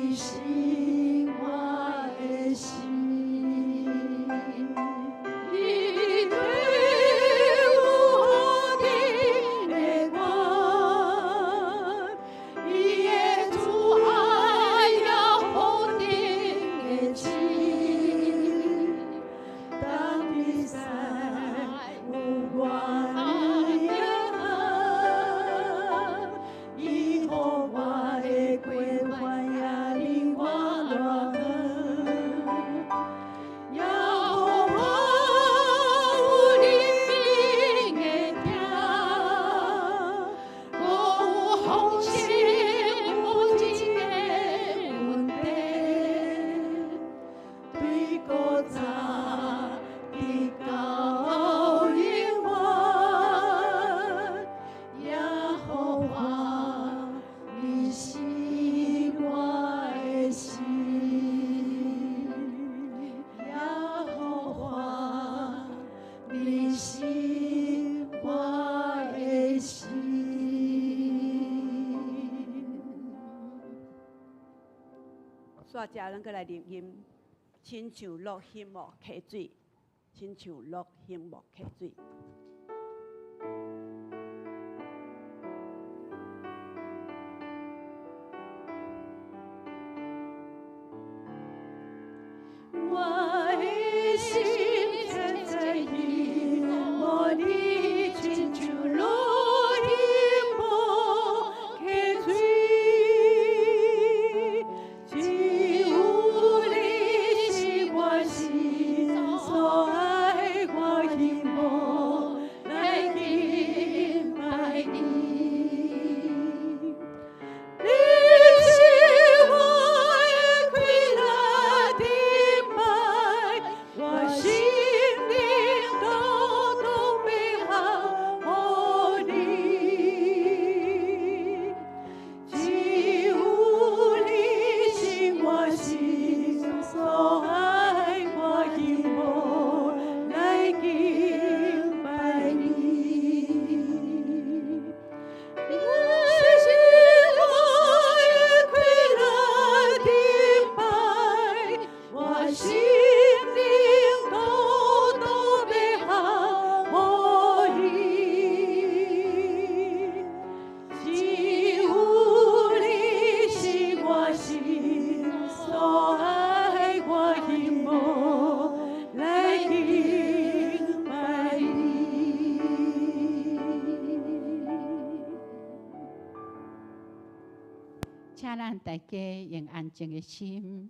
你是我的心。你对我的爱，你的主爱呀，好定的情。当你在有我的爱，以后我的归还呀，令我热恨。也好我有你的听，我有丰盛无尽的恩典，对古早的高永远，也好我你是我的心。也好我，你是我的心。煞遮咱过来念音，亲像落hin幕溪水，亲像落hin幕溪水。我的心沉在你我的亲像落的幕溪水，只有你是我心所爱，我希望来敬拜你。你是我的快乐的爱，我心灵都美好给你。只有你是我心所爱，我希望来敬拜你。你是我的快乐的爱，我心灵都美好给你。只有你是我心所爱，我希望来敬拜你。请咱大家用安静的心，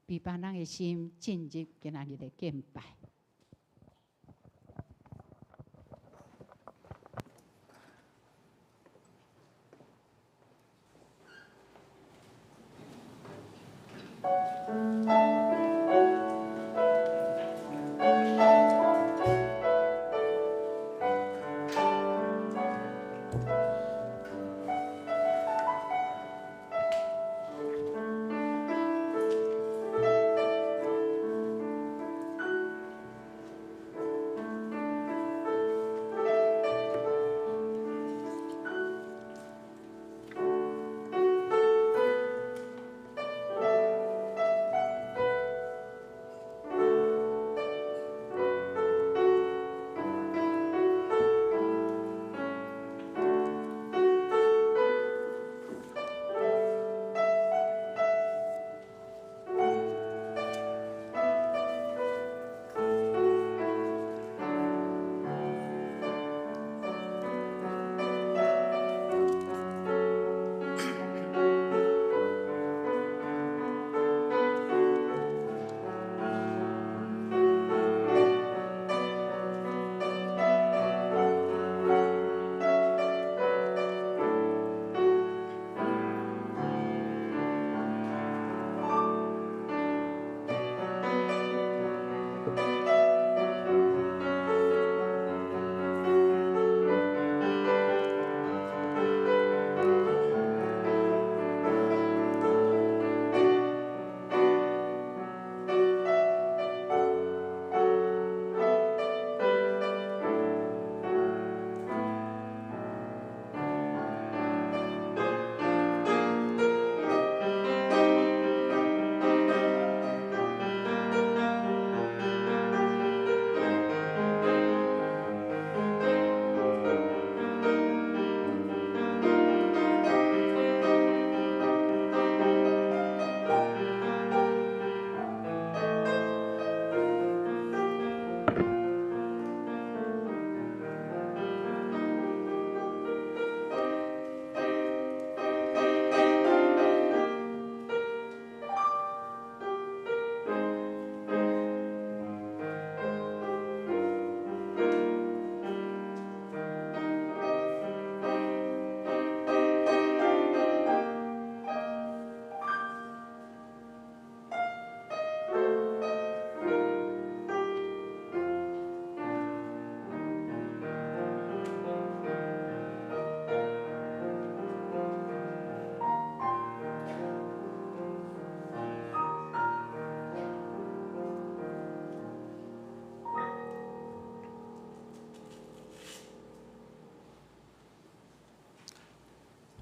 比别人的心进入今仔日的敬拜。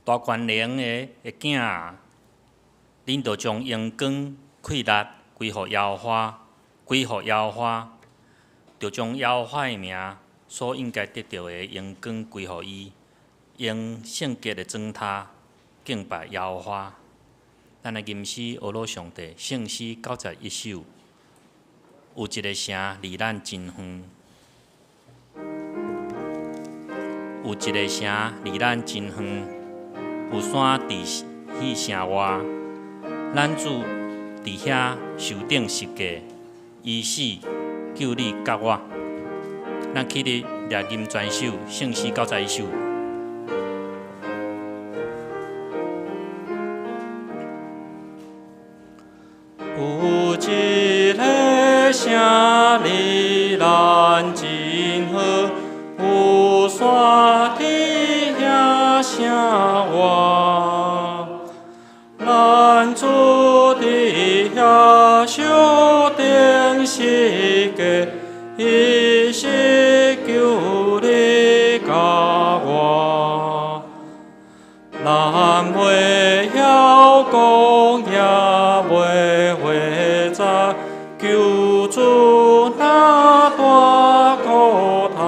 大官人的囝啊，恁就将阳光气力归予耶和华，归予耶和华，就将耶和华的名所应该得到的阳光归予伊，用圣洁的砖塔敬拜耶和华。咱的吟诗学罗上帝圣诗91首，有一个城离咱真远。有一个城离咱真远，有山伫迄城外，咱主伫遐受定十架，伊死救你甲我。咱起立列吟全首圣诗91首。有一个城离咱真远。有山伫遐城外，咱主伫遐受定十架，伊死救你甲我。咱袂晓讲，也袂会知，救主那大苦痛。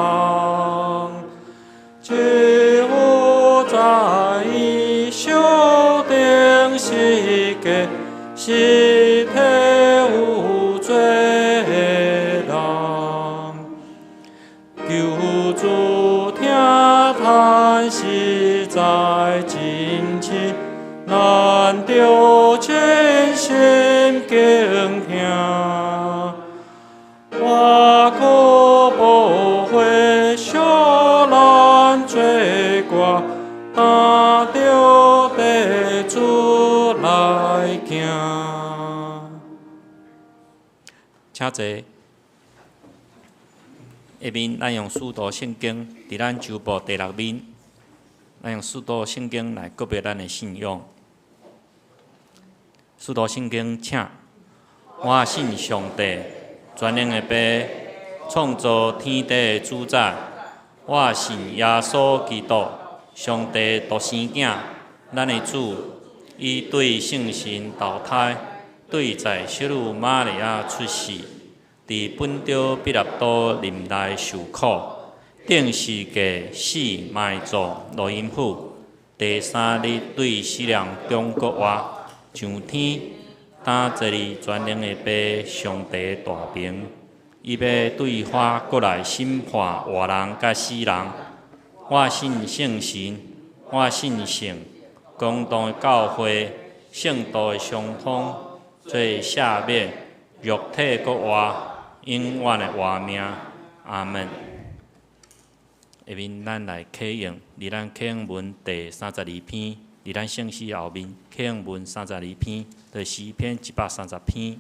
只有在伊受定十架，是体有罪人。救主听叹实在真切，咱着全心敬听。我可无会小咱罪过，担着地主来行。请坐。下面咱用使徒圣经伫咱周报第6面，咱用使徒圣经来告别咱的信仰。使徒圣经请，我信上帝，全能的爸，创造天地的主宰。我信耶稣基督，上帝独生囝，咱的主，伊对圣神投胎，对在小女玛利亚出世。伫本着彼拉多任内受苦，定十架死埋葬落阴府，第3日对死人中国活，上天，担坐伫全能的爸上帝大名，伊要对法国来审判活人甲死人。我信圣神，我信圣，公道的教会，圣道的相通，做赦免，肉体国活。永远的活命，阿门。下面咱来启用，伫咱启用文第32篇，伫咱圣诗后面，启用文32篇，就诗篇130篇。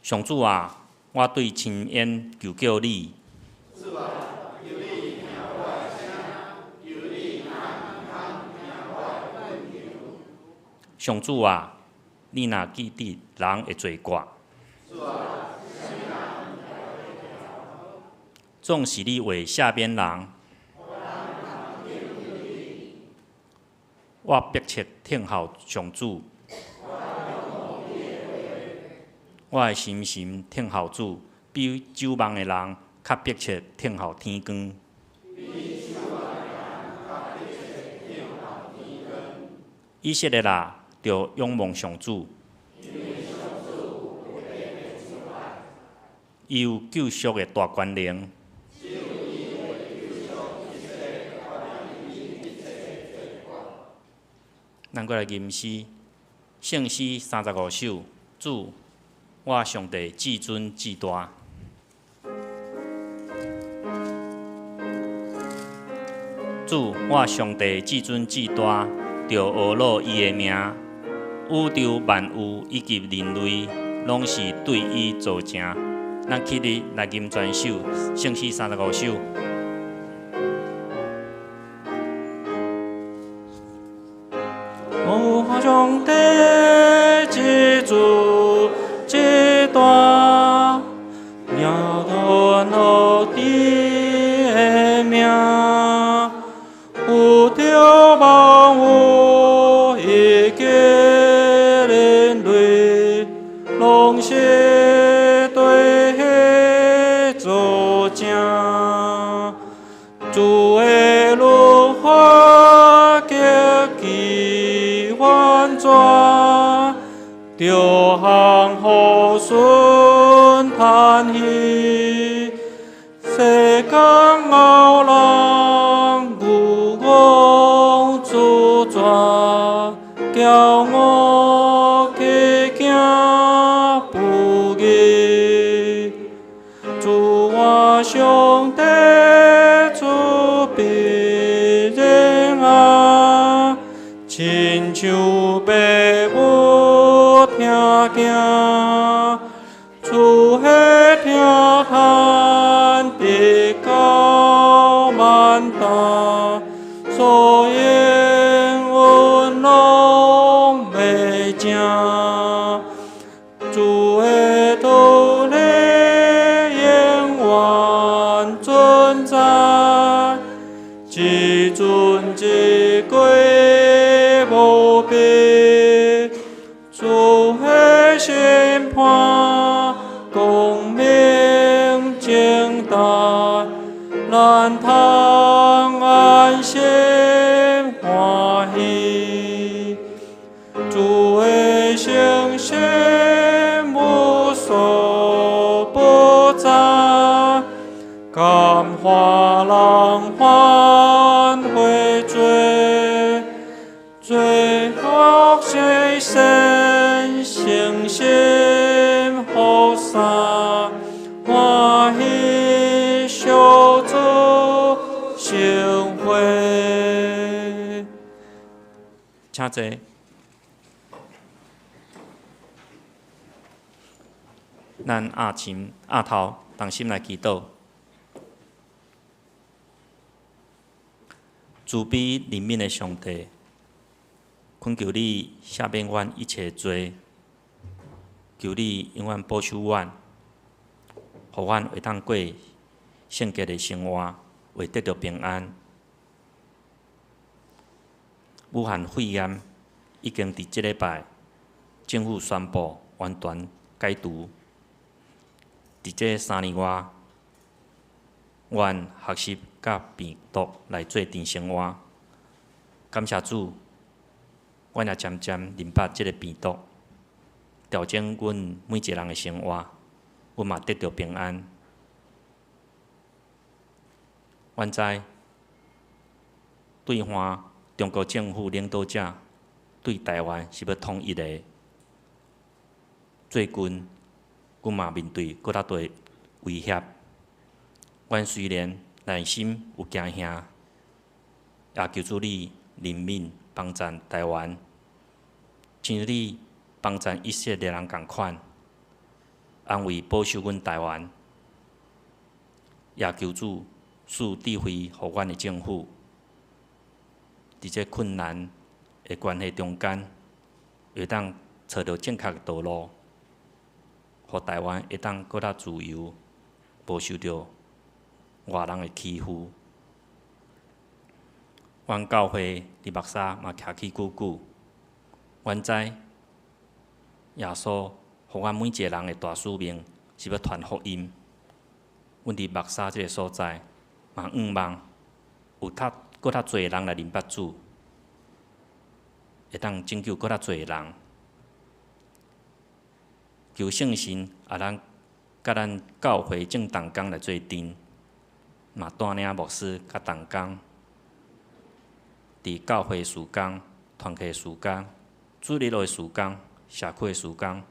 上主啊，我对亲恩求救你。上主啊，你若记得人的罪过，总是你为下边人。我迫切听候上主，我的心心听候主，比守望的人较迫切听候天光。以色列啊，着仰望上主，伊有救赎的大权能。咱过来吟诗，圣诗35首，主，我上帝至尊至大。主，我上帝至尊至大，着学罗伊的名。宇宙万物以及人类，拢是对伊造成。咱起立来吟全首，圣诗35首。我上帝至尊至大，鸟头落地。着万有一切人类，拢是对迄作证。主的律法极其完全，着行好顺叹息。世间后人愚妄自专，叫我去行不义。主我上帝慈悲仁爱，亲像爸母听囝，主迄听叹地高万大，所应允拢未正。主的道理永远存在，一尊一归无变。主的审判公明正大，咱通安心欢喜。主的圣心无所不在，感化人反悔罪，罪恶牺牲诚心好撒，欢喜小组成会。请坐。咱压心压头，同心来祈祷。慈悲怜悯的上帝，恳求你赦免阮一切罪，求你永远保守阮，互阮会当过圣洁的生活，会得到平安。武汉肺炎已经伫即礼拜，政府宣布完全解除。伫这3年外，阮学习甲病毒来做阵生活。感谢主，阮也渐渐明白即个病毒，调整阮每一个人的生活，阮嘛得到平安。阮知对岸中国政府领导者对台湾是要统一的。最近，阮嘛面对搁较大威胁。阮虽然内心有惊吓，也求主你怜悯帮助台湾，亲像你帮助以色列人共款，安慰保守阮台湾，也求主赐智慧互阮的政府，伫这困难的关系中间，会当找到正确的道路，互台湾会当搁较自由，无受到外人的欺负。阮教会伫目沙嘛徛起久久，阮知耶稣互阮每一个人的大使命是要传福音。阮伫目沙即个所在，嘛仰望有搁较侪人来认捌主，会当拯救搁较侪人。求圣神也咱甲咱教会正同工来做阵，嘛带领牧师甲同工，伫教会事工、团契事工、主日的事工、社区的事工，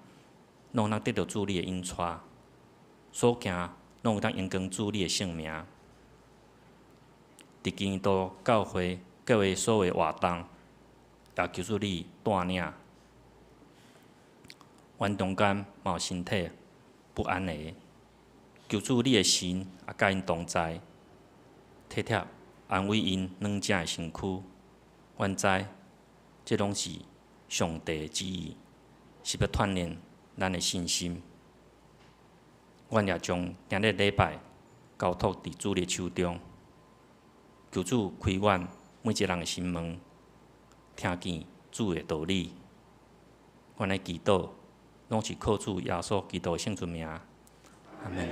拢能得到主你的引带，所行拢有当荣光主你的圣名。伫基督教会各位所有活动，也求主你带领。阮中间嘛有身体不安的，求主你的神也甲因同在，体贴安慰因软正的身躯。阮知，这拢是上帝的旨意，是要锻炼咱的信心。阮也将今日礼拜交托伫主的手中，求主开阮每一个人的心门，听见主的道理。阮的祈祷，拢是靠主耶稣基督圣尊名。阿门。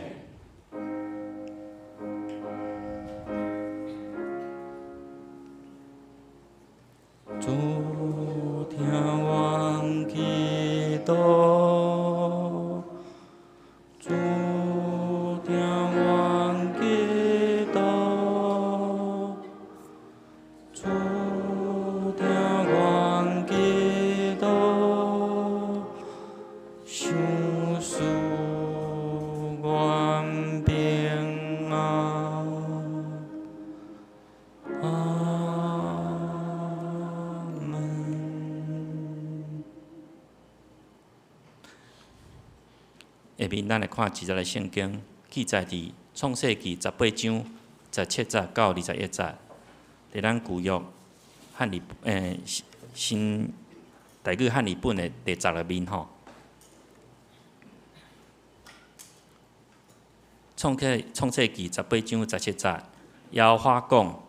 主听阮祈祷，主听阮祈祷，主听阮祈祷，想使阮平安。下面咱来看一节圣经，记载伫创世纪18章17节到21节，伫咱旧约汉语新台语汉语本的第10个面吼。创世纪18章17节，耶和华讲：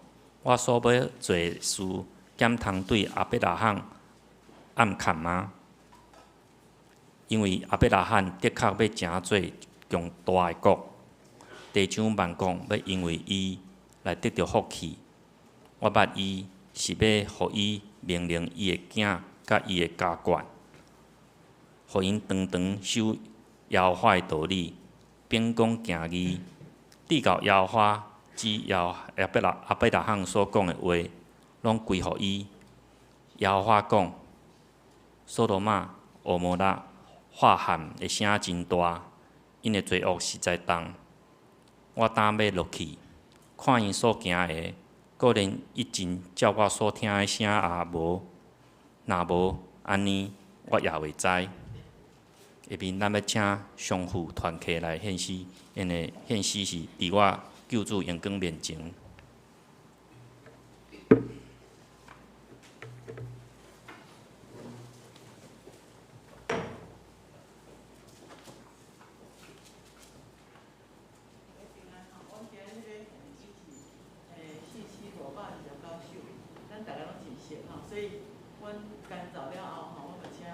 我所要做事，减通对阿伯拉罕暗看吗？因为阿伯拉罕的确要成做强大的国，地上万国要因为伊来得到福气。我捌伊是要互伊命令伊的囝甲伊的家眷，互因常常守耶和华的道理，秉公行义，至到耶和华指阿伯拉罕所讲的话，拢归互伊。耶和华讲：所罗玛、蛾摩拉、化喊的声真大，因的罪恶实在重。我胆要落去，看因所行的，果然一真照我所听的声也无。若无安尼，我也袂知。下面咱要请上父团契来献诗，因的献诗是伫我救主阳光面前。所以，阮干燥了后吼，我就请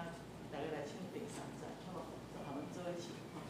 大家来唱第3节，好无？互阮做伙唱吼。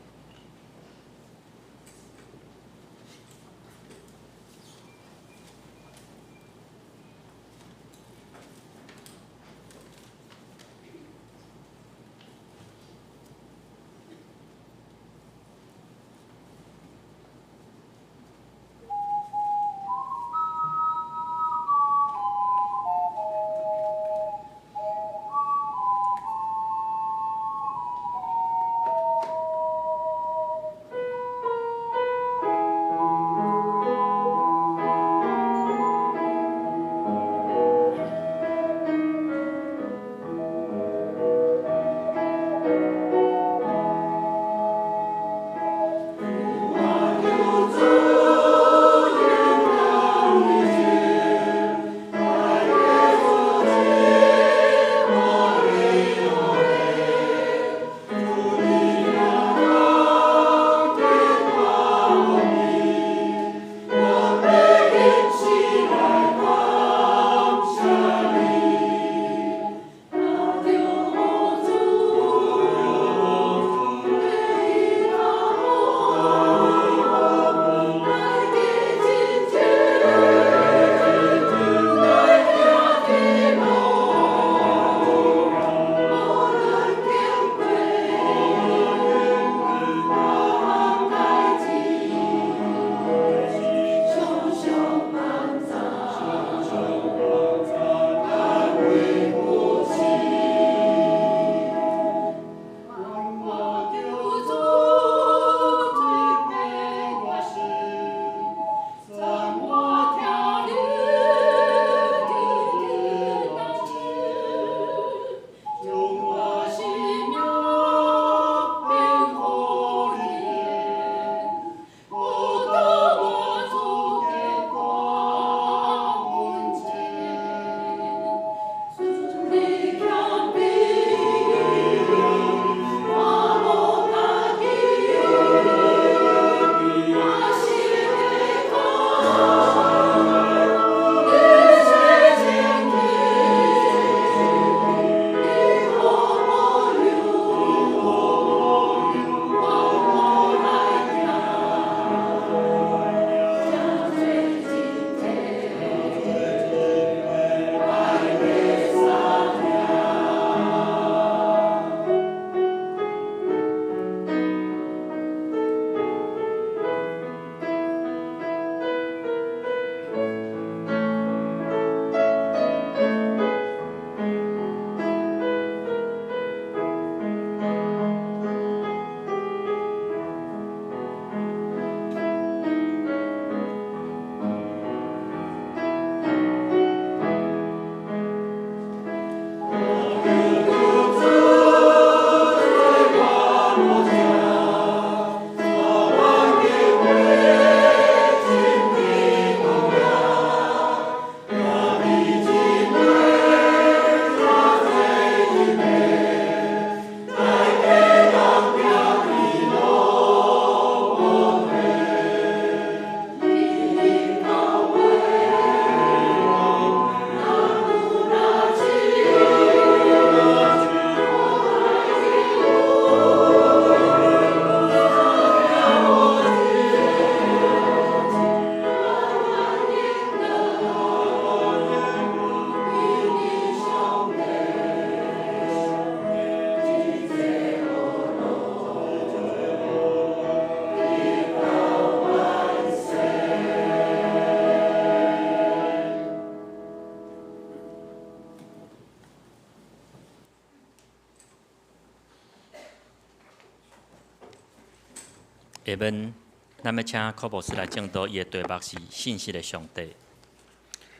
下面，咱要请柯博士来正道，伊的题目是信息的上帝。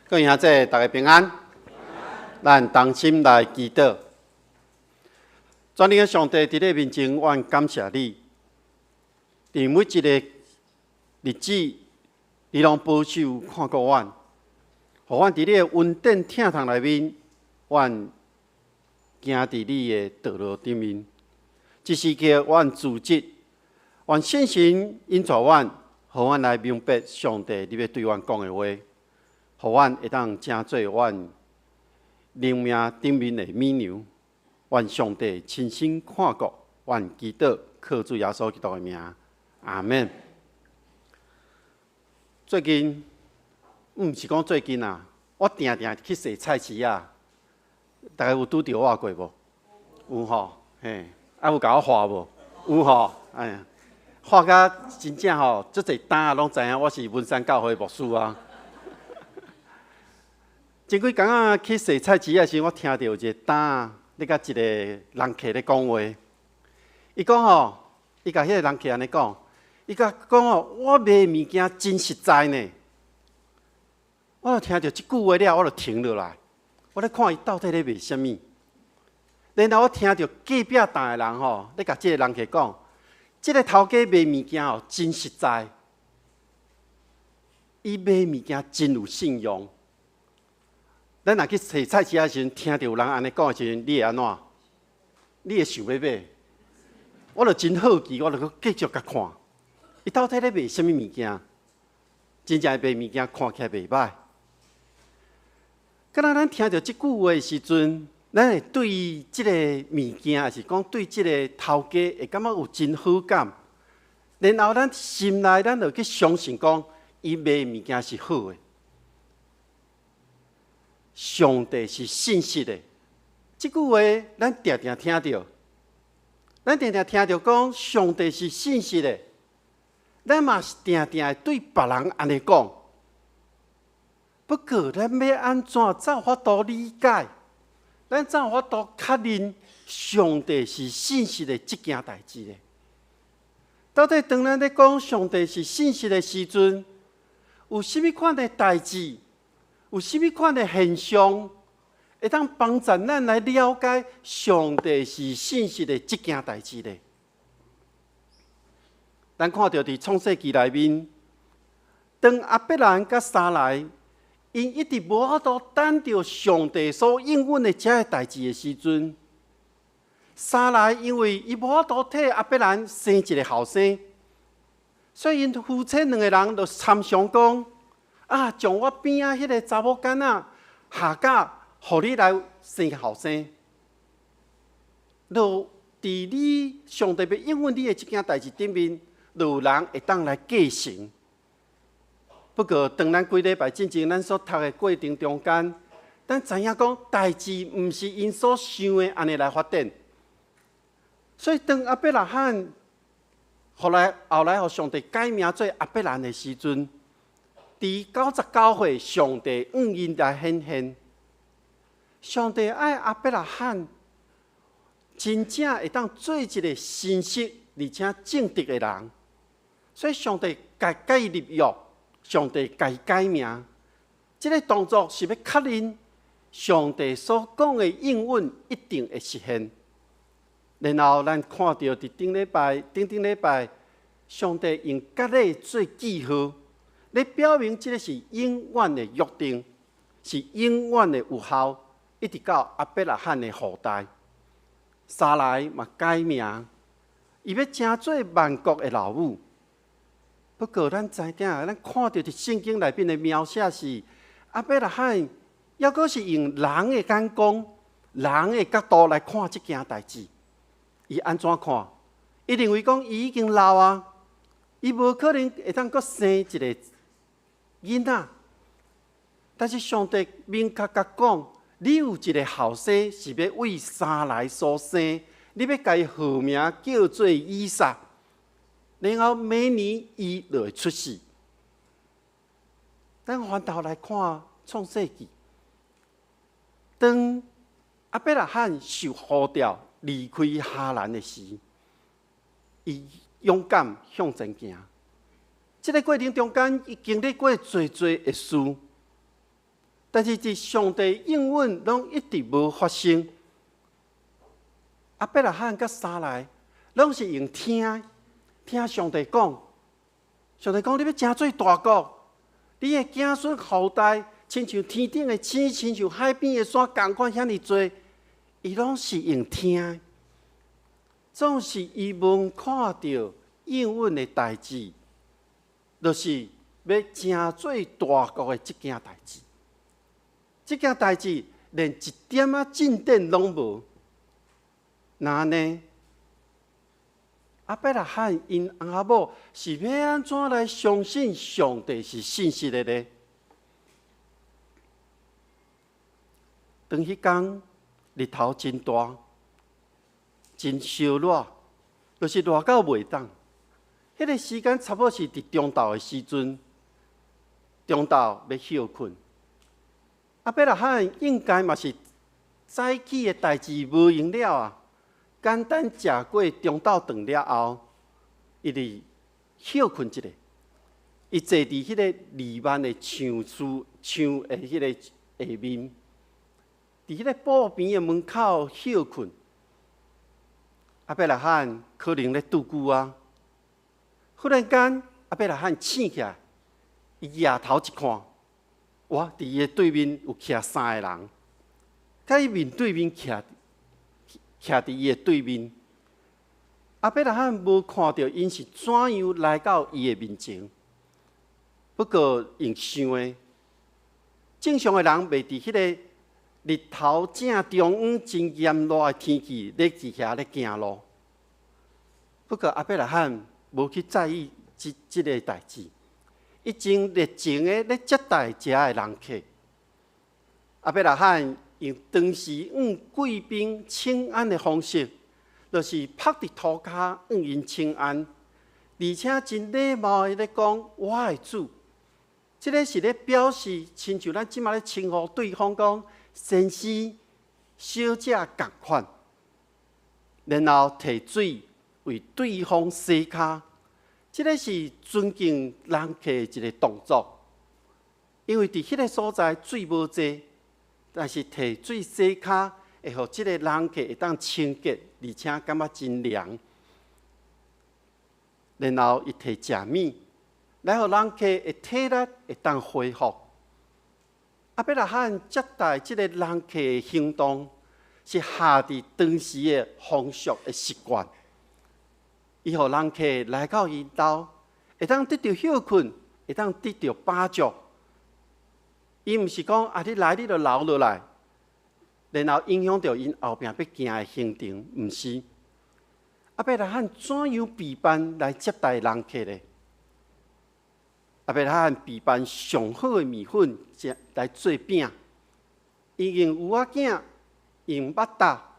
各位兄弟，大家平安。咱同心来祈祷。全能的上帝，伫你面前，我感谢你。伫每一个日子，你拢保守看顾阮，互阮伫你的稳定疼痛内面，阮行伫你的道路顶面。这时刻，阮自责，阮信心引带阮，互阮来明白上帝你要对阮讲的话，互阮会当成做阮生命顶面的美牛。愿上帝亲身看顾，愿祈祷靠主耶稣基督的名，阿门。最近，毋是讲最近啊，我定定去洗菜市啊，大家有拄着我过无？有吼，嘿，啊有甲我画无？有吼，哎呀，画甲真正吼，足侪单啊，拢知影我是文山教会牧师啊。前几工仔去洗菜市的时候，我听到一个单。你甲一个人客咧讲话，伊讲吼，伊甲迄个人客安尼讲，伊甲讲吼，我卖物件真实在呢。我就听到即句话了，我就停落来，我咧看伊到底咧卖啥物。然后我听到隔壁档的人吼，咧甲即个人客讲，即个头家卖物件吼真实在，伊卖物件真有信用。咱若去洗菜市的时阵，听到有人安尼讲的时阵，你会安怎？你会想要买？我就真好奇，我就继续甲看，伊到底咧卖啥物物件？真正卖物件看起来袂歹。敢若咱听到即句话的时阵，咱会对即个物件，还是讲对即个头家，会感觉有真好感。然后咱心内，咱就去相信讲，伊卖物件是好的。上帝是信实的，这句话咱常常听到，咱常常听到讲上帝是信实的，咱嘛是常常会对别人安尼讲。不过，咱要安怎才有法度理解？咱才有法度确认上帝是信实的这件代志呢？到底当咱咧讲上帝是信实的时阵，有甚物款的代志？有甚物款的现象，会当帮助咱来了解上帝是信实的这件代志呢？咱看到伫创世纪内面，当亚伯兰甲撒来，因一直无法度等到上帝所应允的这个代志的时阵，撒来因为伊无法度替亚伯兰生一个后生，所以因夫妻两个人就参详讲。啊！将我边仔迄个查某囡仔下嫁，互你来生后生。就伫你上帝要应允你的这件代志顶面，就有人会当来继承。不过，当咱几礼拜进前咱所读的过程中间，咱知影讲代志毋是因所想的安尼来发展。所以，当亚伯拉罕后来互上帝改名做亚伯兰的时阵。伫99岁，上帝因来显现。上帝爱亚伯拉罕，真正会当做一个信实而且正直的人。所以上帝甲伊立约，上帝甲伊改名。这个动作是要确认上帝所讲的应允一定会实现。然后咱看到伫顶礼拜，上帝用甲类做记号。咧表明，这个是永远的约定，是永远的有效，一直到亚伯拉罕的后代。撒来嘛改名，伊要成做万国的老母。不过，咱知影，咱看到伫圣经内面的描写是，亚伯拉罕抑阁是用人的眼光、人的角度来看这件代志。伊安怎看？伊认为讲伊已经老啊，伊无可能会当阁生一个。囡仔，但是上帝明确甲讲，你有一个后生是要为撒来所生，你要甲伊号名叫做以撒，然后明年伊就会出世。咱翻头来看创世纪，当亚伯拉罕受呼召离开哈兰的时，伊勇敢向前行。这个过程中间，伊经历过侪的事，但是伫上帝应允拢一直无发生。亚伯拉罕甲撒来，拢是用听上帝讲，上帝讲你要真做大国，你的子孙后代亲像天顶的星，亲像海边的山，同款遐尼多，伊拢是用听。总是伊无看到应允的代志，就是要真做大国的这件代志。这件代志连一点仔进展拢无，那呢？亚伯拉罕因阿母是要安怎来相信上帝是信实的呢？当迄天日头真大，真烧热，就是热到袂当。迄个时间差不多是伫中昼的时阵，中昼要休困。亚伯拉罕应该嘛是早起的代志无用了啊，简单食过中昼饭了后，伊就休困一下。伊坐伫迄个篱笆的墙的迄个下面，伫迄个布边的门口休困。亚伯拉罕可能咧拄久啊，忽然间亚伯拉罕醒起来，伊仰头一看。哇！伫伊的对面有徛3个人，甲伊面对面徛伫伊的对面。亚伯拉罕无看到因是怎样来到伊的面前，不过用想的，正常的人袂伫迄个日头正中午真炎热的天气，咧伫遐咧行路。不过亚伯拉罕无去在意即个代志。伊真热情的咧接待遮的人客。亚伯拉罕用当时贵宾请安的方式，就是趴伫涂骹因请安，而且真礼貌的咧讲我的主。这个是咧表示，亲像咱即马咧称呼对方讲先生、小姐共款，然后摕水为对方洗骹。这个是尊敬人客的一个动作，因为伫迄个所在水无济，但是摕水洗骹，会互即个人客会当清洁，而且感觉真凉。然后伊摕食物，来互人客的体力会当恢复。亚伯拉罕接待即个人客的行动，是下伫当时的风俗的习惯。伊互人客来到因兜，会当得到休困，会当得到帮助。伊毋是讲啊，你来你就留落来，然后影响到因后壁要行的行程，毋是。亚伯拉罕怎样备办来接待人客呢？亚伯拉罕备办上好的米粉来做饼，伊用有仔囝、用肉搭，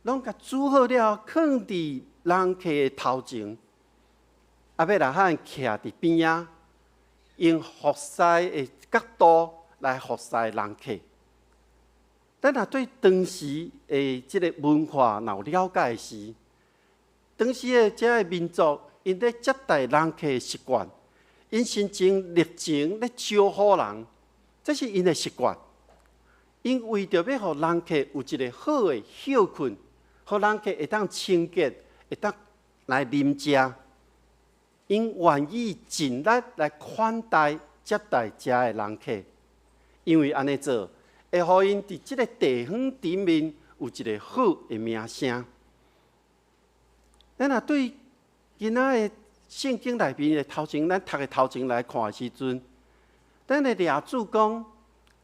拢甲煮好了，放伫人客的头前。亚伯拉罕徛伫边仔，用服侍的角度来服侍人客。咱若对当时的即个文化有了解时，当时的遮个民族因咧接待人客的习惯，因心情热情咧招呼人，这是因的习惯。因为着要互人客有一个好的休困，互人客会当清洁，会当来啉食。因愿意尽力来款待接待遮的人客，因为安尼做会互因伫即个地方顶面有一个好的名声。咱若对今仔的圣经内面的头前，咱读的头前来看的时阵，咱的列祖讲，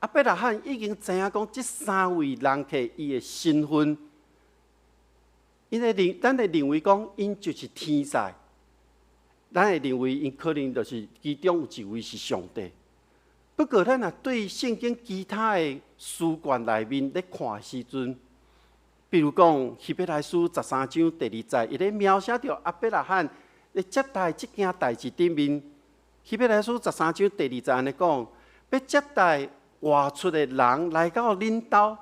亚伯拉罕已经知影讲，即3位人客伊的身份，咱会认为讲，因就是天使。咱会认为因可能就是其中有一位是上帝。不过，咱若对圣经其他的书卷内面咧看的时阵，比如讲希伯来书13章第2节，伊咧描写到亚伯拉罕咧接待即件代志顶面。希伯来书13章第2节安尼讲，要接待外出的人来到恁兜，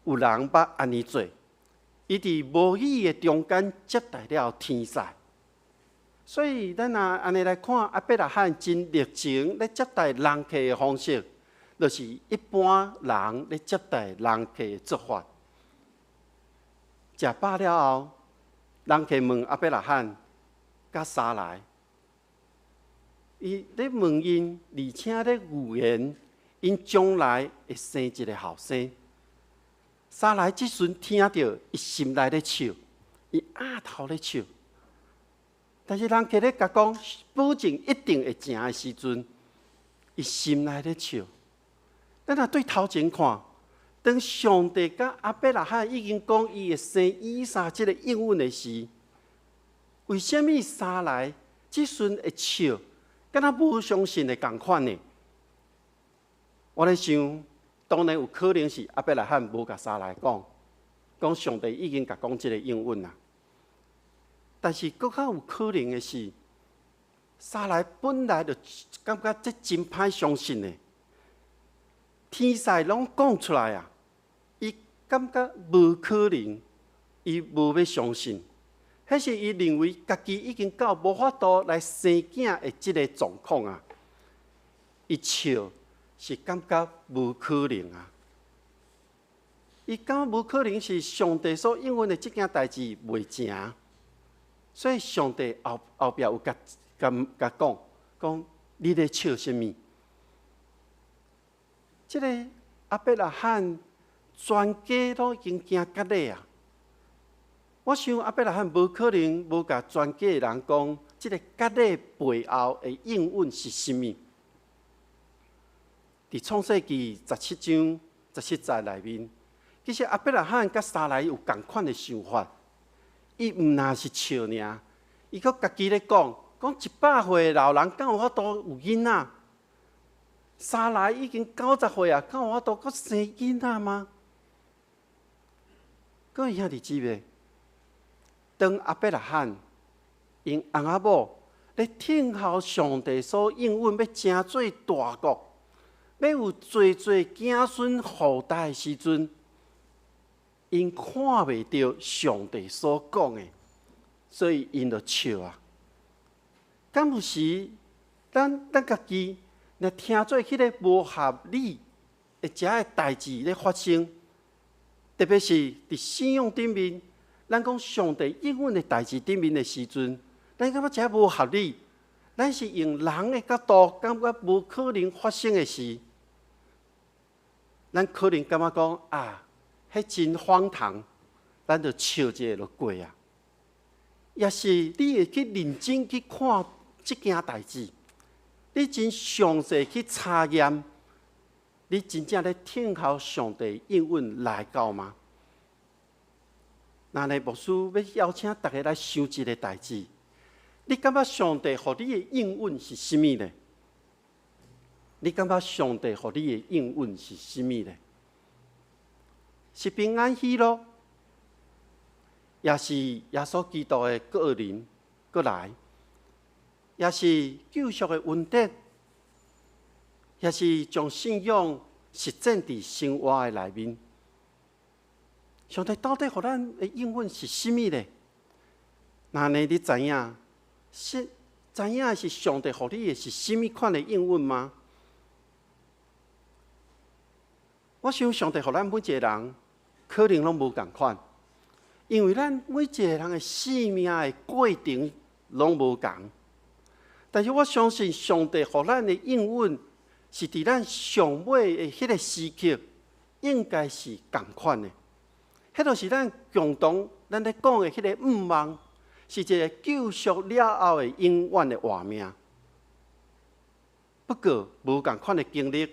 有人捌安尼做。伊伫无语的中间接待了天使。所以，咱若安尼来看阿伯拉罕真热情咧接待人客的方式，就是一般人咧接待人客的做法。食饱了后，人客问阿伯拉罕甲撒来，伊咧问因，而且咧预言因将来会生一个后生。撒来即阵听到，伊心内咧笑，伊额头咧笑。但是人客咧甲讲，保证一定会成的时阵，伊心内咧笑。咱若对头前看，当上帝甲阿伯拉罕已经讲伊会生以撒即个应允的时，为什么撒来即阵会笑，敢若无相信的共款呢？我咧想，当然有可能是阿伯拉罕无甲撒来讲上帝已经甲讲即个应允啦。但是更较有可能的是，撒来本来就感觉这真歹相信的，天使拢讲出来啊，伊感觉无可能，伊无要相信。迄是伊认为家己已经到无法度来生囝的即个状况啊，伊笑是感觉无可能啊。伊感觉无可能是上帝所应允的即件代志袂成。所以上帝后壁有甲讲，你咧笑什么？即个阿伯拉罕全家都已经惊甲咧啊！我想阿伯拉罕无可能无甲全家的人讲，即个甲咧背后的应允是什么？伫创世纪17章17节内面，其实阿伯拉罕甲撒来有同款的想法。伊毋那是笑尔，伊阁家己咧讲100岁的老人，敢有法度有囡仔？撒来已经90岁啊，敢有法度阁生囡仔吗？各位兄弟姊妹，当阿伯拉罕因翁仔某咧听候上帝所应允，要成做大国，要有侪子孙后代的时阵，因看袂到上帝所讲的，所以因就笑啊。敢有时，咱家己若听做迄个无合理的遮个代志咧发生，特别是伫信仰顶面，咱讲上帝应允的代志顶面的时阵，咱感觉遮无合理，咱是用人的角度感觉无可能发生的事，咱可能感觉讲啊。迄真荒唐，咱就笑一下就过啊。也是你会去认真去看即件代志，你真详细去查验，你真正咧听候上帝应允来到吗？那呢，牧师要邀请大家来想一个代志，你感觉上帝互你的应允是甚么呢？你感觉上帝互你的应允是甚么呢？是平安喜乐，也是耶稣基督的个人过来，也是救赎的恩典，也是将信仰实践伫生活的内面。上帝到底互咱的应允是甚么呢？那呢，你知影是上帝互你的是甚么款的应允吗？我想上帝互咱每一个人可能拢无共款，因为咱每一个人的生命的过程拢无共。但是我相信上帝互咱的应允，是伫咱上尾的迄个时刻，应该是共款的。迄就是咱共同咱咧讲的迄个愿望，是一个救赎了后的永远的画面。不过无共款的经历。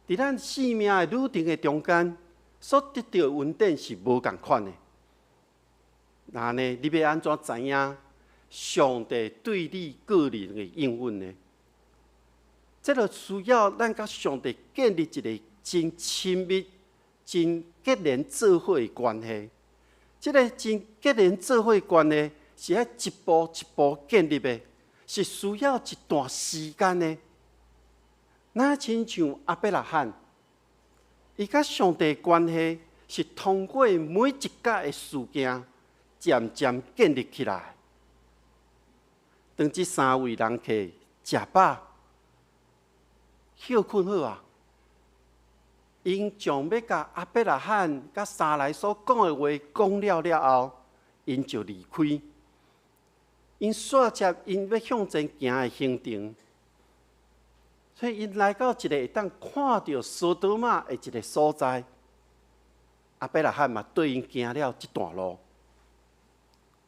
伫咱生命的旅程的中间，所得到的恩典是无共款的。那呢，你要安怎知影上帝对你个人的应允呢？这就需要咱甲上帝建立一个真亲密、真结连做伙的关系。这个真结连做伙的关系，是要一步一步建立的，是需要一段时间的。那亲像阿伯拉罕，伊甲上帝的关系是通过每一届的事件渐渐建立起来。当即3位人客食饱，休困好啊。因将要甲阿伯拉罕甲撒来所讲的话讲了后，因就离开。因煞接因要向前行的行程，所以因来到一个会当看到索多玛的一个所在。阿伯拉罕嘛对因行了一段路。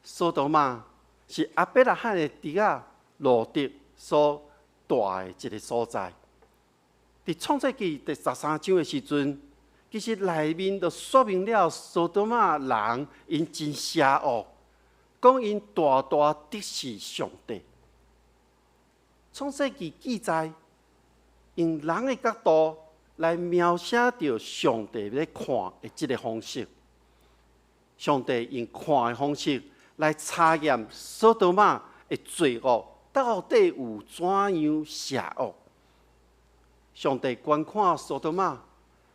索多玛是阿伯拉罕的弟仔罗德所住的一个所在。伫创世纪第13章的时阵，其实内面就说明了索多玛人因真邪恶，讲因大大敌视上帝。创世纪记载，用人的角度来描写着上帝要看的这个方式。上帝用看的方式来查验索多玛的罪恶到底有怎样邪恶。上帝观看索多玛，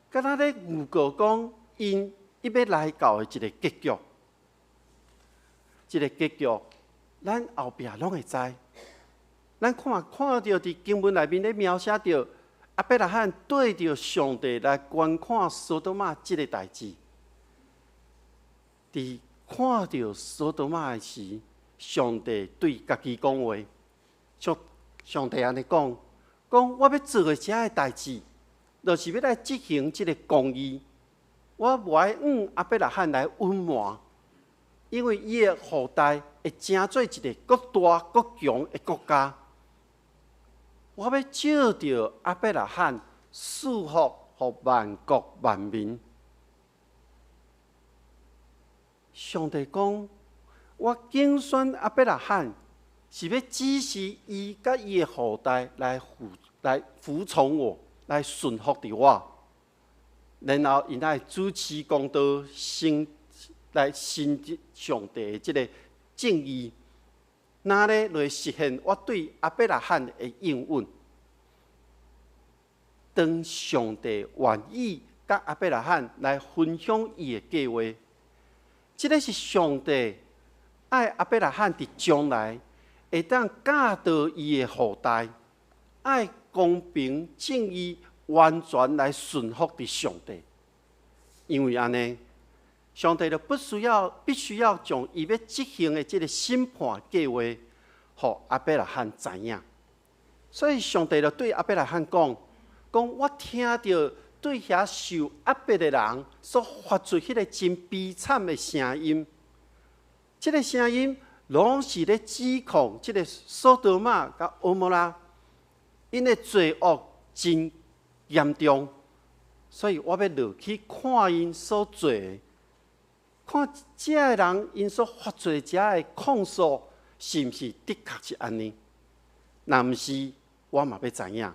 敢若咧预告讲因要来到的一个结局。这个结局，咱后壁拢会知。咱看到伫经文内面咧描写着阿伯拉罕对着上帝来观看索多玛这个代志。伫看到索多玛的时，上帝对家己讲话，上帝安尼讲。讲我要做的这个代志，就是要来执行这个公义。我无爱阿伯拉罕来隐瞒，因为伊的后代会成做一个国大国强的国家。我要照着阿伯拉罕赐福予万国万民。上帝讲，我竞选阿伯拉罕，是要指示伊甲伊的后代来服从我，来顺服伫我，然后因来主持公道，来行上帝的这个正义，那咧来实现我对阿伯拉罕的应允。当上帝愿意甲阿伯拉罕来分享伊的计划，这个是上帝爱阿伯拉罕伫将来会当教导伊的后代，爱公平正义完全来顺服伫上帝。因为安尼，上帝就必须要将伊要执行的这个审判计划，予阿伯拉罕知影。所以上帝就对阿伯拉罕讲：我听到对遐受压迫的人所发出迄个真悲惨的声音，这个声音拢是咧指控这个索多玛甲蛾摩拉，因的罪恶真严重，所以我要落去看因所做的，看这个人因所发出的这个控诉，是毋是的确是安尼？若毋是，我嘛要知影。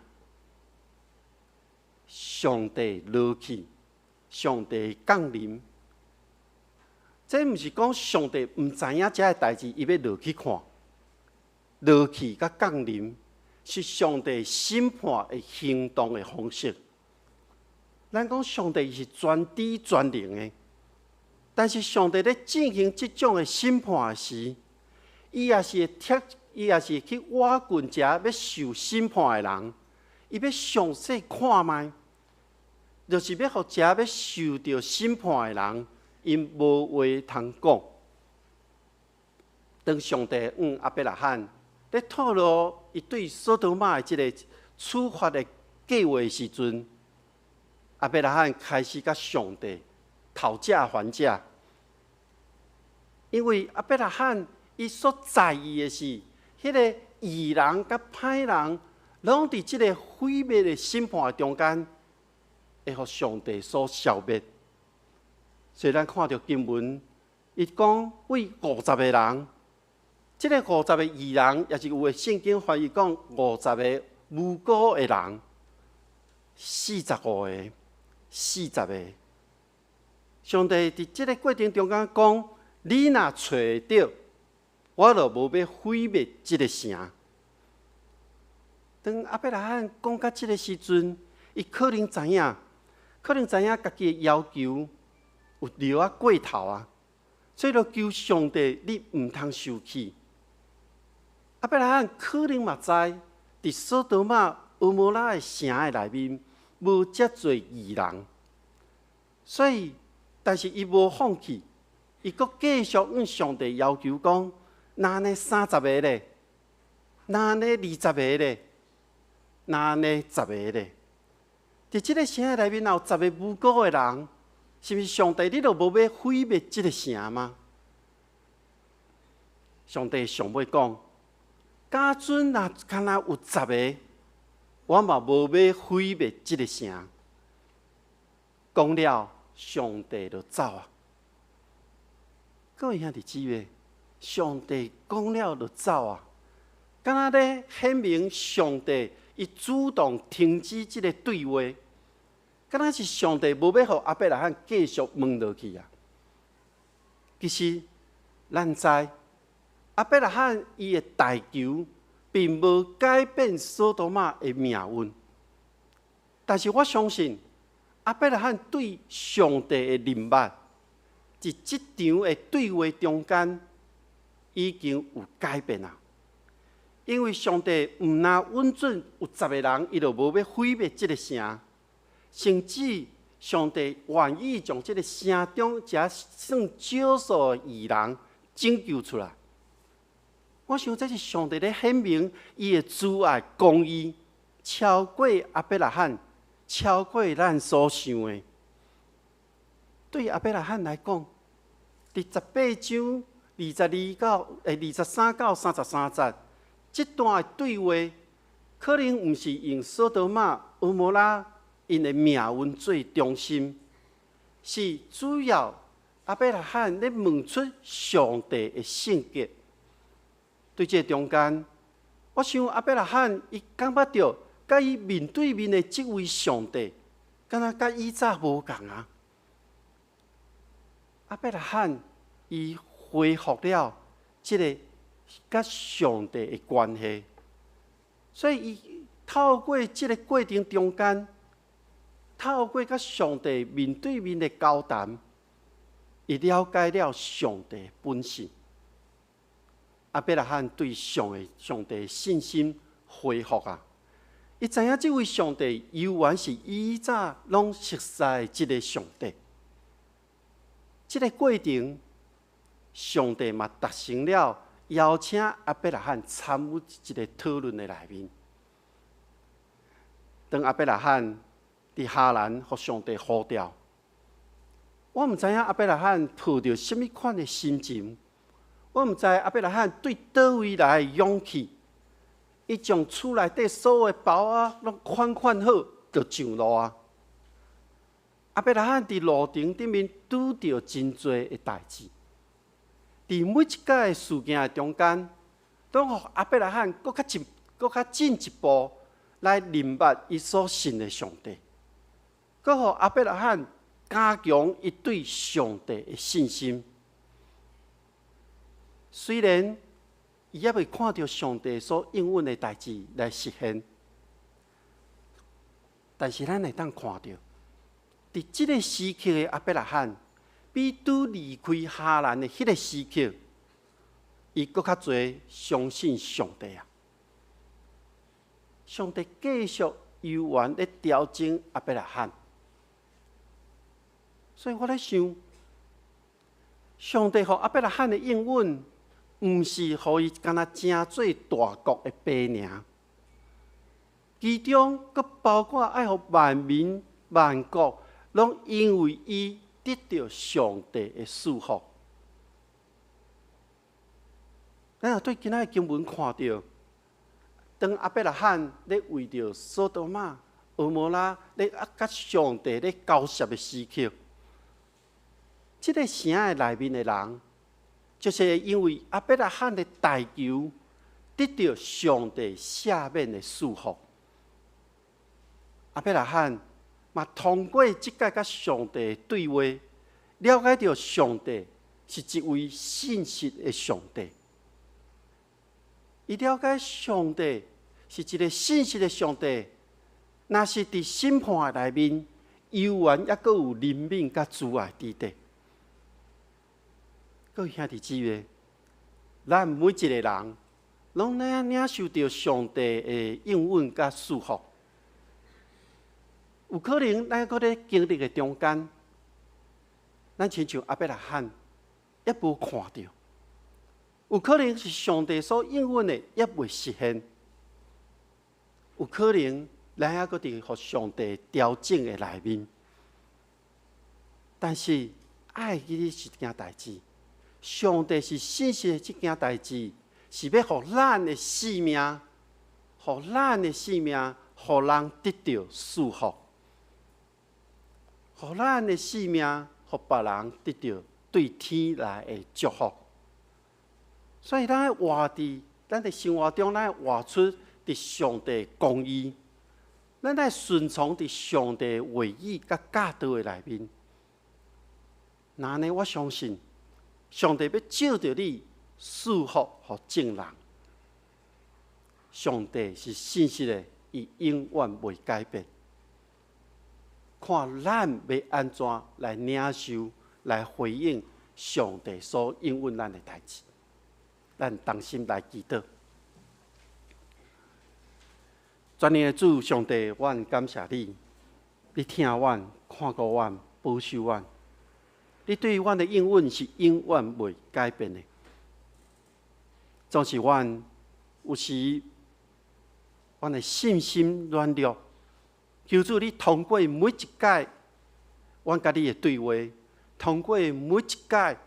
上帝落去，上帝降临。这毋是讲上帝毋知影这个代志，伊要落去看。落去甲降临是上帝审判的行动的方式。咱讲上帝是全知全能的，但是上帝咧进行这种的审判时，伊也是会去挖掘遮要受审判的人。伊要详细看卖，就是要互遮要受到审判的人，因无话通讲。当上帝阿伯拉罕咧透露伊对索多玛的这个处罚的计划的时阵，阿伯拉罕开始甲上帝讨价还价，因为阿伯拉罕伊所在意的是，迄个义人甲歹人。拢伫即个毁灭的审判中间，会互上帝所消灭。所以咱看到经文，伊讲为50个人，即个50个义人，也是有的圣经翻译讲50个无辜的人，45个，40个。上帝伫即个过程中间讲，你若找到，我就无要毁灭即个城。当阿伯拉罕讲到这个时阵，伊可能知影家己的要求有聊啊过头啊，所以就求上帝，你毋通生气。阿阿伯拉罕可能嘛知，伫索多玛、蛾摩拉的城的内面，无遮侪义人，所以，但是伊无放弃，伊阁继续向上帝要求讲：那呢30个咧，那呢20个咧，那呢10个咧。伫即个城的内面，有10个无辜的人，是毋是上帝你都无要毁灭即个城吗？上帝上尾讲：家阵若敢若有10个，我嘛无要毁灭即个城。讲了，上帝就走啊！各位兄弟姊妹，上帝讲了就走啊！敢若咧显明上帝伊主动停止即个对话，敢若是上帝无要互阿伯拉罕继续问落去啊！其实咱知阿伯拉罕伊的代求，并无改变索多玛的命运，但是我相信阿伯拉罕对上帝的认捌，伫即场的对话中间已经有改变啊！因为上帝毋但允准有10个人，伊就无要毁灭即个城，甚至上帝愿意将即个城中遮算少数的义人拯救出来。我想这是上帝咧显明伊的慈爱公义，超过阿伯拉罕，超过咱所想的。对阿伯拉罕来讲，伫18章23到33节，这段的对话，可能毋是用索多玛、蛾摩拉因的命运做中心，是主要阿伯拉罕咧问出上帝的性格。对这中间，我想阿伯拉罕伊感觉到，甲伊面对面的这位上帝，敢若甲以前无共啊。阿伯拉罕伊恢复了这个甲上帝的关系，所以伊透过这个过程中间，透过甲上帝面对面的交谈，伊了解了上帝的本性。阿伯拉罕对上帝的信心恢复啊！伊知影这位上帝犹原是以前拢熟悉的这个上帝。这个过程，上帝嘛达成了邀请阿伯拉罕参与一个讨论的内面。当阿伯拉罕伫哈兰互上帝呼召，我毋知影阿伯拉罕抱着什么款的心情。我毋知阿伯拉罕对倒位来的勇气，伊将厝内底所有的包啊，拢款好，就上路啊。阿伯拉罕伫路程顶面拄着真多的代志，伫每一届的事件的中间，拢互阿伯拉罕搁较进一步来认捌伊所信的上帝，搁互阿伯拉罕加强伊对上帝的信心。虽然伊还未看到上帝所应允的代志来实现，但是咱会当看到，伫这个时期的阿伯拉罕，比拄离开哈兰的迄个时期，伊搁较侪相信上帝啊！上帝继续犹原咧调整阿伯拉罕，所以我咧想，上帝互阿伯拉罕的应允。毋是互伊敢若真做大国的爸尔，其中阁包括爱互万民万国拢因为伊得到上帝的祝福。咱若对今仔的经文看到，当阿伯拉罕咧为着索多玛、蛾摩拉咧甲上帝咧交涉的时刻，这个城的内面的人。就是因为阿伯拉罕的代求，得到上帝赦免的祝福。阿伯拉罕嘛通过即个甲上帝的对话，了解到上帝是一位信实的上帝。伊了解上帝是一个信实的上帝，若是伫审判的内面，犹原还阁有怜悯甲慈爱伫底。各位兄弟姊妹，咱每一个人拢领受到上帝的应允甲祝福。有可能咱搁咧经历的中间，咱亲像阿伯拉罕，也无看到；有可能是上帝所应允的，也未实现；有可能咱还搁伫互上帝调整的内面。但是爱记是一件代志，上帝是信息的这件代志，是要互咱的性命，互咱的性命，互人得到祝福，互咱的性命，互别人得到对天来的祝福。所以，咱要活伫咱的生活中，咱要活出伫上帝的公义，咱要顺从伫上帝的话语甲教导的内面。那呢，我相信上帝要照着你祝福和正人。上帝是信实的，伊永远袂改变。看咱要安怎来领受、来回应上帝所应允咱的代志。咱同心来祈祷。全能的主上帝，阮感谢你，你听阮、看顾阮、保守阮。你对阮的应允是永远袂改变的。总是阮有时，阮的信心软弱，求主你通过每一届，阮甲你的对话，通过每一届，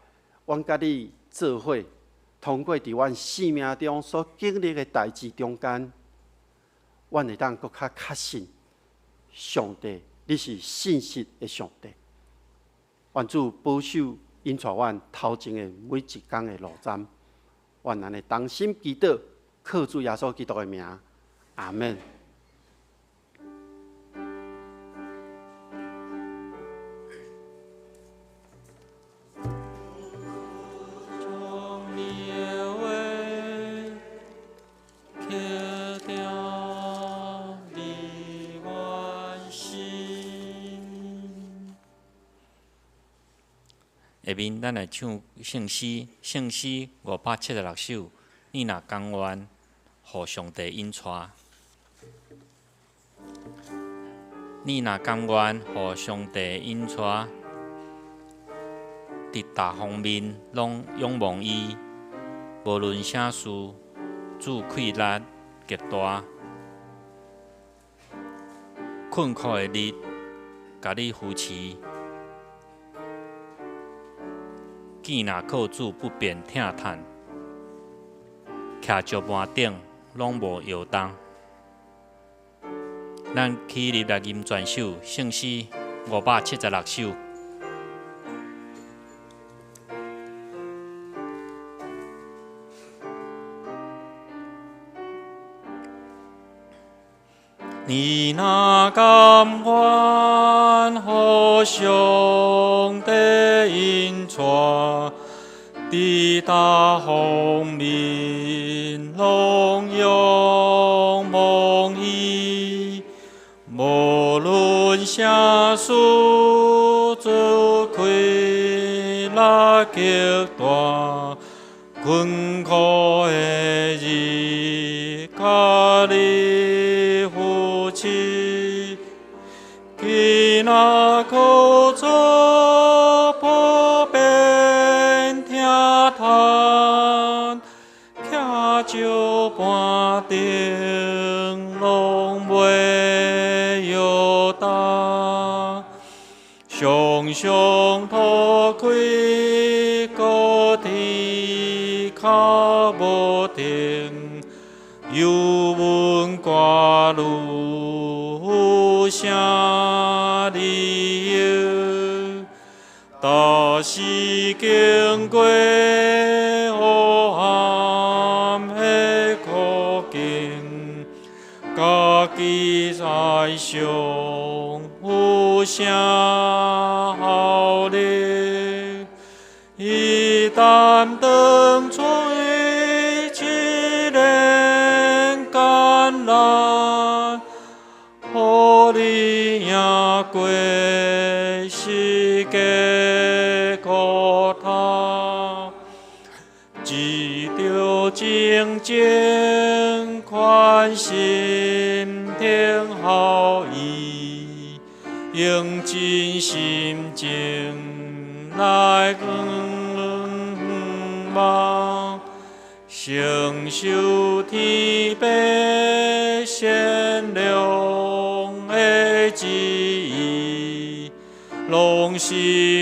阮甲你做伙，通过伫阮生命中所经历的代志中间，阮会当搁较确信，上帝你是信实的上帝。愿主保守引带阮头前的每一天的路站，愿咱的同心祈祷，靠主耶稣基督的名，阿门。下面咱来唱圣诗，圣诗576首。你若甘愿，互上帝引带；你若甘愿，互上帝引带，伫大方面拢仰望伊，无论啥事，主气力极大。困苦的日，甲你扶持。见若靠主不便疼叹，徛石盘顶拢无摇动。咱起立来吟全首圣诗576首。你若甘愿，互上帝引带，伫大方面拢仰望伊，无论啥事，主气力极大，困苦的日，甲你扶持，今若靠主普遍听叹，徛石盘顶拢袂摇动，常常吐气，高天脚无停，忧闷挂虑啥理由？但是经过黑暗的苦境，家己在上有啥效力？伊担当出一连艰难，互你赢过世界苦难，一条清净宽心听好意，用真心情来望，承受天父善良的旨意，拢是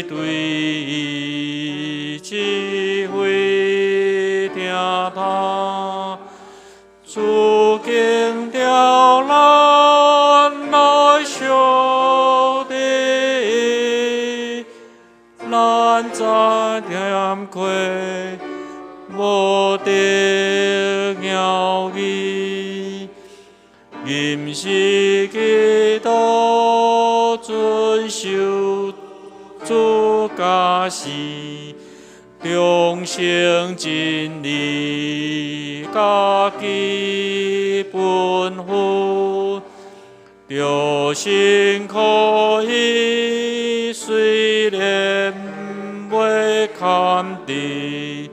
对伊智慧听他，主经调咱来相地，咱在点亏无得鸟语，吟诗祈祷遵守主家事，忠诚真理家己本分，着辛苦伊虽然袂堪治，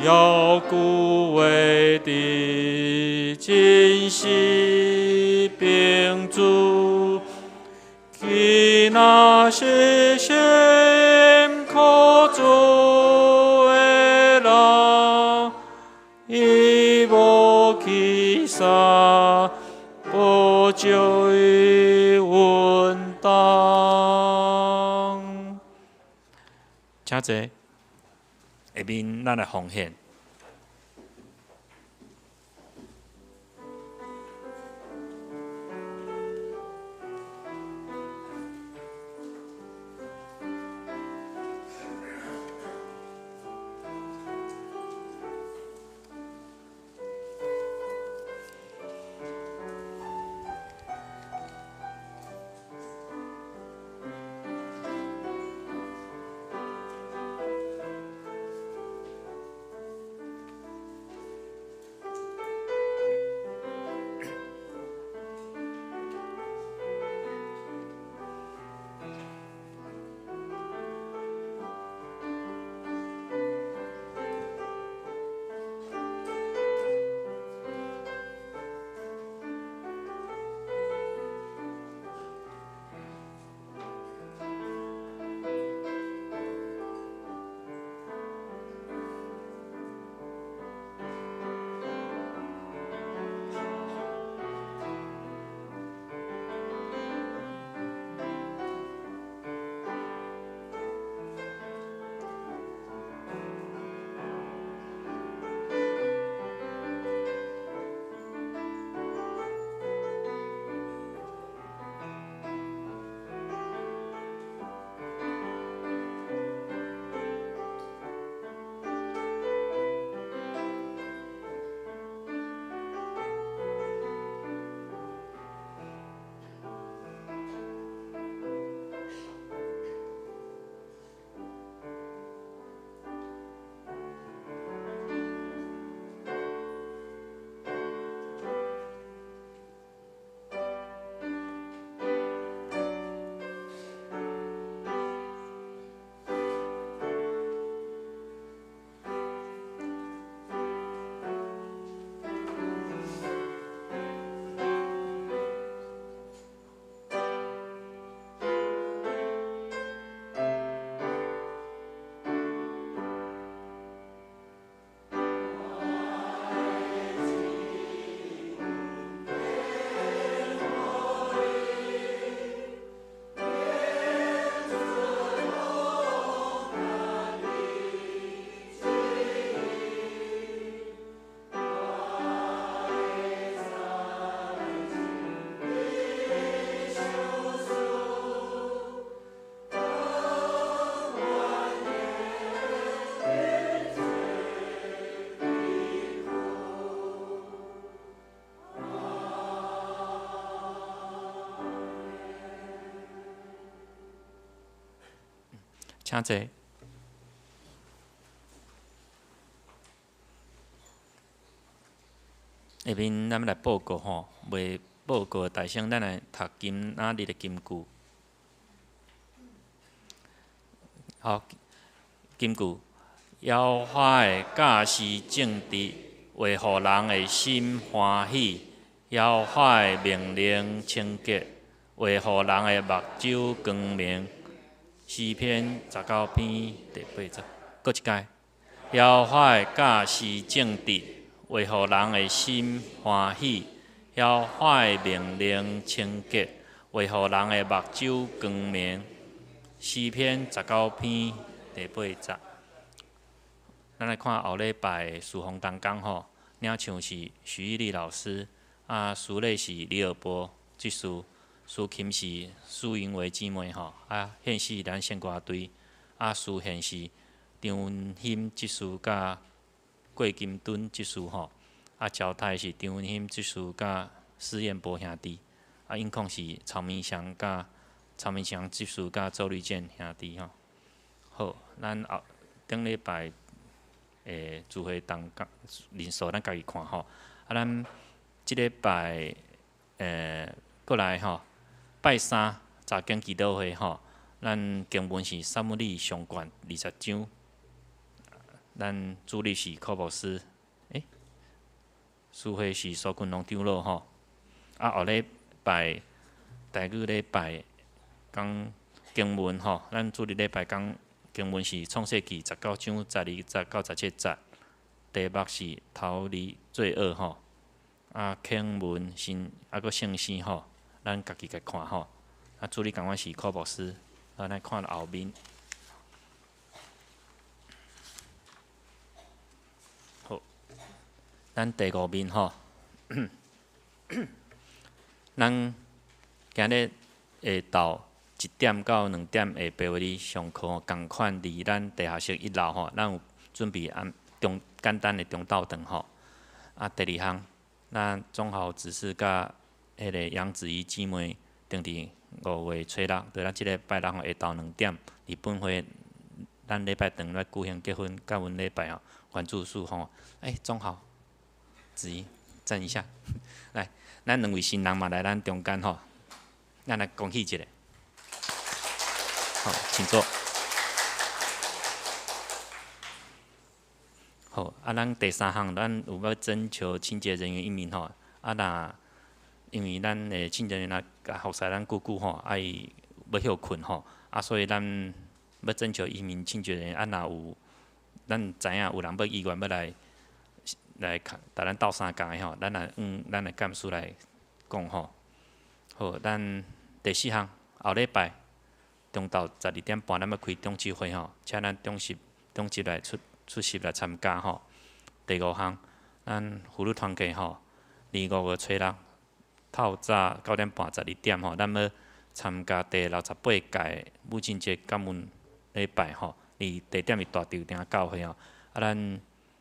要顾为的真实并主，其那是心可做的人，伊无其啥不就伊稳当。请坐。下面咱来奉献。请坐。下面咱们来报告吼，未报告的大声，咱来读今仔日的金句。好，金句：耶和华的教是正直，为互人的心欢喜；要发的命令清洁，为互人的目睭光明。诗篇19篇第8节，搁一届。要发的教示正直，为互人的心欢喜；要发的命令清洁，为互人的目睭光明。诗篇19篇第8节。咱来看后礼拜的事奉当中吼，领唱是徐一丽老师，司礼是李尔波技师，司琴是苏英维姊妹吼，献是咱献歌队，司献是张文馨技师甲郭金敦技师吼，交台是张文馨技师甲施彦波兄弟，音控是曹明祥技师甲周立健兄弟吼。好，咱顶礼拜聚会当人数咱家己看吼，咱即礼拜过来吼，拜三查经祈祷会吼，咱经文是撒母耳上卷20章，咱主力是科牧师，司会是苏群龙长老吼，后礼拜台语礼拜讲经文吼，咱主力礼拜讲。经文是创世纪19章12节到17节，题目是逃离罪恶吼。经文新搁圣诗吼，咱家己来看吼。主理讲我是科牧师，咱来看后面。好，咱第5面吼，咱今日下昼1点到2点下晡为你上课吼，共款伫咱地下室1楼吼，咱有准备简单的中昼饭吼。第2项，咱总校指示甲迄个杨子怡姊妹定伫5月初6，对咱即个拜六下昼2点，伫本会咱礼拜堂来举行结婚，甲阮礼拜吼关注事吼。总校子怡站一下，来，咱2位新人嘛来咱中间吼，咱来恭喜一下。好，请坐。好，咱第3项，咱有要征求清洁人员1名吼。因为咱的清洁人员服侍咱久久吼，伊要休困吼，所以咱要征求1名清洁人员。若有咱知影有人要意愿要来甲咱斗相共的吼，咱来干事来讲吼。好，咱第4项，后礼拜。中昼12点半，咱要开中集会吼，请咱中集来出席来参加吼。第5项，咱妇女团契吼，5月初6，透早9点半12点吼，咱要参加第68届母亲节感恩礼拜吼，伫地点是大稻埕教会吼。咱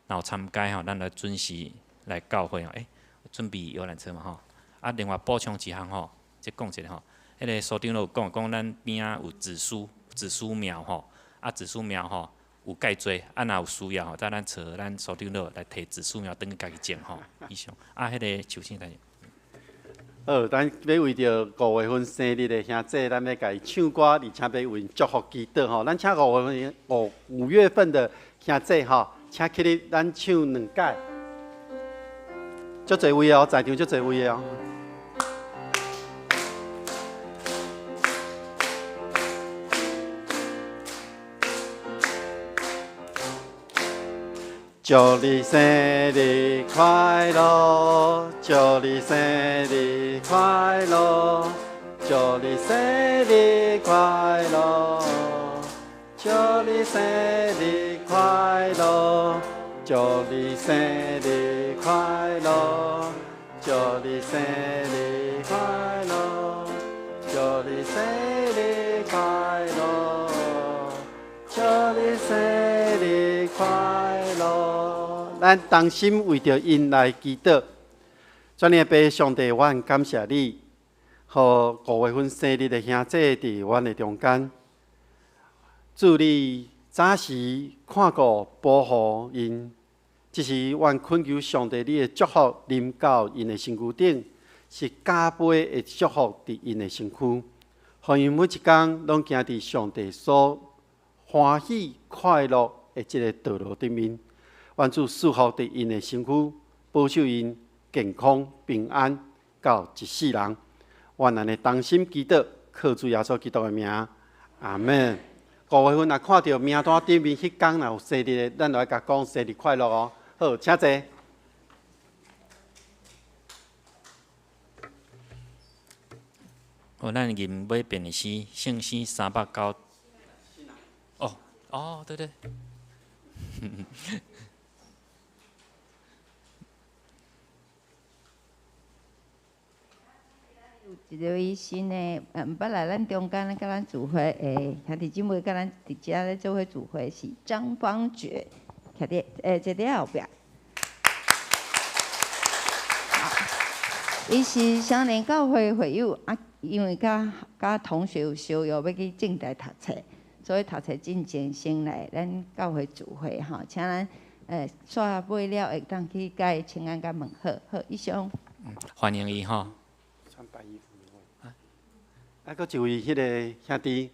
若有参加吼，咱来准时来教会吼。准备游览车嘛吼。另外补充一项吼，再讲一下吼。迄个所长有讲咱边仔有紫苏苗吼，紫苏苗吼有介多，若有需要吼，再咱找咱所长来摕紫苏苗等去家己种吼。以上，迄个首先来。咱要为着5月份生日的兄弟，咱要甲伊唱歌，而且要为因祝福祈祷吼。咱请5月份的兄弟吼，请起立，咱唱2届，足侪位哦，在场足侪位哦。祝你生日快乐，祝你生日快乐，祝你生日快乐，祝你生日快乐，祝你生日快乐，祝你生日快乐，祝你生日快乐，祝你生日快乐。咱同心为着因来祈祷，全年爸上帝，我很感谢你，予5月份生日的兄弟伫阮的中间，祝你早时看顾保护因，这是阮恳求上帝你的祝福临到因的身躯顶，是加倍的祝福伫因的身躯，予因每一天拢行伫上帝所欢喜快乐的这个道路顶面。愿主祝福伫因的身躯，保守因健康平安到一世人。我咱的同心祈祷，靠主耶稣基督的名，阿门。5月份若看到名单顶面迄天若有生日的，咱就来甲讲生日快乐哦。好，请坐。咱吟尾边的诗，圣诗390。哦，对对。有一位新的，捌来咱中间甲咱聚会的兄弟姊妹，甲咱伫遮咧做伙聚会是张方觉，徛伫坐伫后壁。伊是双年教会会友啊，因为甲同学有相约要去正大读册，所以读册进前先来咱教会聚会吼，请咱煞尾了会当去甲伊请安甲问好，好以上。欢迎伊吼。穿白衣服。啊，搁一位迄个兄弟，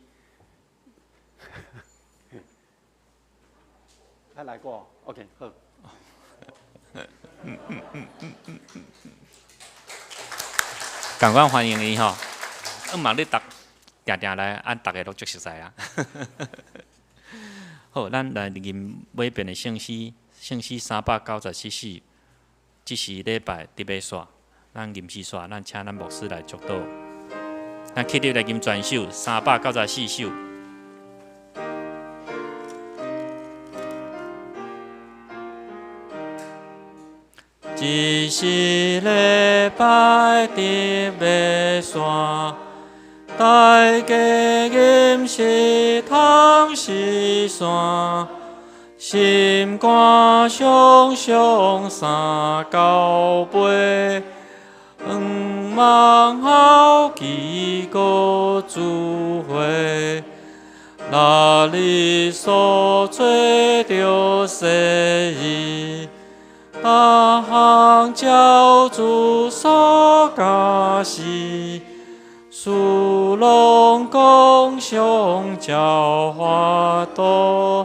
他来过 ，OK， 好。赶快欢迎伊吼！嘛你定定来，按大家都足熟悉啊。好，咱来吟尾边的圣诗394首，即是礼拜伫尾煞，咱吟诗煞，咱请咱牧师来祝祷。咱起立来吟全首394首。一是礼拜伫尾煞，大家吟诗通是线，心肝上上39杯。望好奇个智慧，哪里所找着世意？大行教主所教示，使龙共相教法度，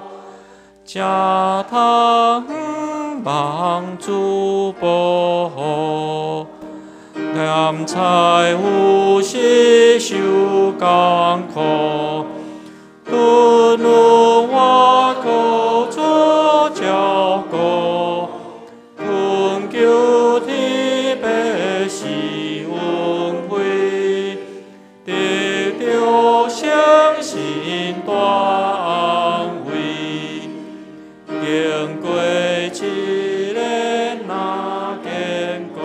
家堂望主保护。念财有时受艰苦，顿入我口做教过，困求天白是恩惠，得着相信大安慰，经过一日那坚固。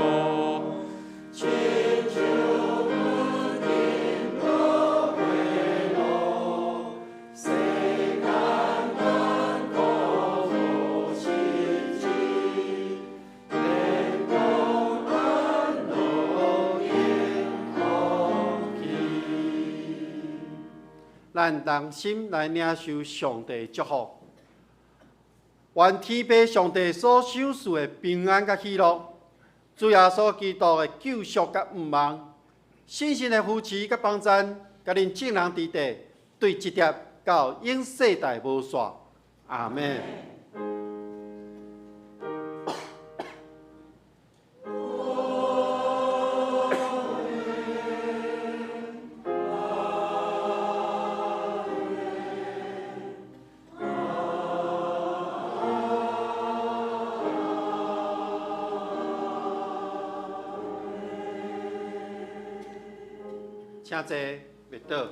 咱同心来领受上帝祝福，愿天父上帝所赏赐的平安甲喜乐，主耶稣基督的救赎甲毋忘，信心的扶持甲帮赞，甲恁众人伫地，对一叠到永世代无煞。阿门。请坐，袂倒。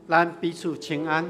咱彼此请安。